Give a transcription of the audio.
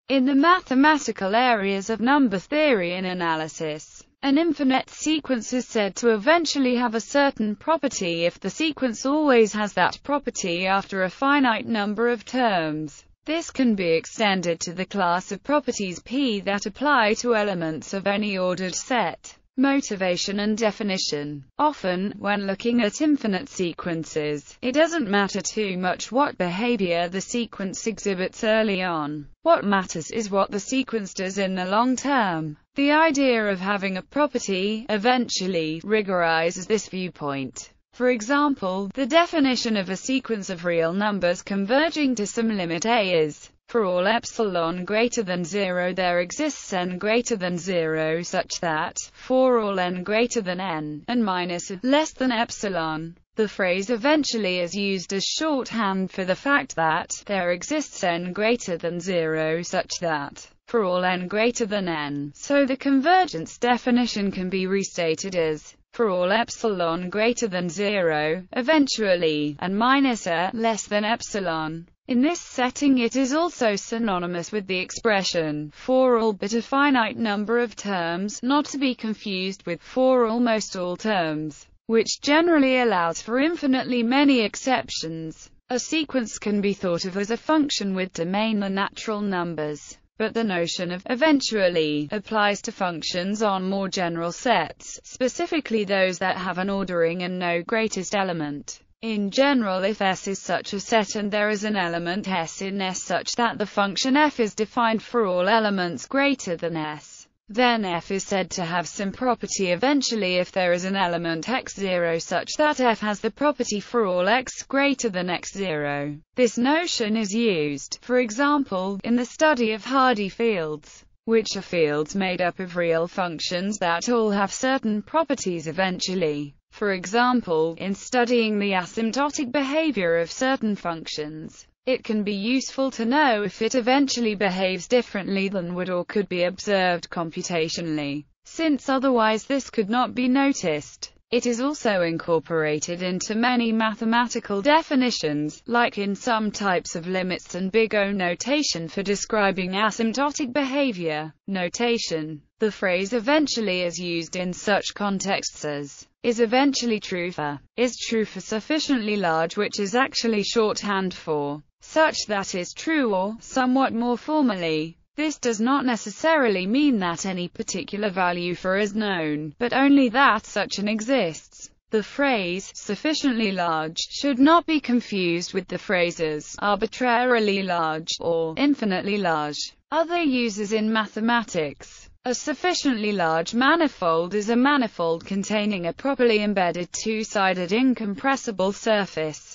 In the mathematical areas of number theory and analysis, an infinite sequence is said to eventually have a certain property if the sequence always has that property after a finite number of terms. This can be extended to the class of properties P that apply to elements of any ordered set. Motivation and definition. Often, when looking at infinite sequences, it doesn't matter too much what behavior the sequence exhibits early on. What matters is what the sequence does in the long term. The idea of having a property eventually rigorizes this viewpoint. For example, the definition of a sequence of real numbers converging to some limit a is: for all epsilon greater than 0 there exists n greater than 0 such that, for all n greater than n, and minus less than epsilon. The phrase eventually is used as shorthand for the fact that there exists n greater than 0 such that, for all n greater than n. So the convergence definition can be restated as: for all epsilon greater than 0, eventually, and minus a less than epsilon. In this setting it is also synonymous with the expression, for all but a finite number of terms, not to be confused with for almost all terms, which generally allows for infinitely many exceptions. A sequence can be thought of as a function with domain the natural numbers, but the notion of eventually applies to functions on more general sets, specifically those that have an ordering and no greatest element. In general, if S is such a set and there is an element S in S such that the function f is defined for all elements greater than S, then f is said to have some property eventually if there is an element x0 such that f has the property for all x greater than x0. This notion is used, for example, in the study of Hardy fields, which are fields made up of real functions that all have certain properties eventually. For example, in studying the asymptotic behavior of certain functions, it can be useful to know if it eventually behaves differently than would or could be observed computationally, since otherwise this could not be noticed. It is also incorporated into many mathematical definitions, like in some types of limits and big O notation for describing asymptotic behavior. Notation. The phrase eventually is used in such contexts as is eventually true for, is true for sufficiently large, which is actually shorthand for such that is true, or, somewhat more formally, this does not necessarily mean that any particular value for is known, but only that such an exists. The phrase sufficiently large should not be confused with the phrases arbitrarily large or infinitely large. Other uses in mathematics. A sufficiently large manifold is a manifold containing a properly embedded two-sided incompressible surface.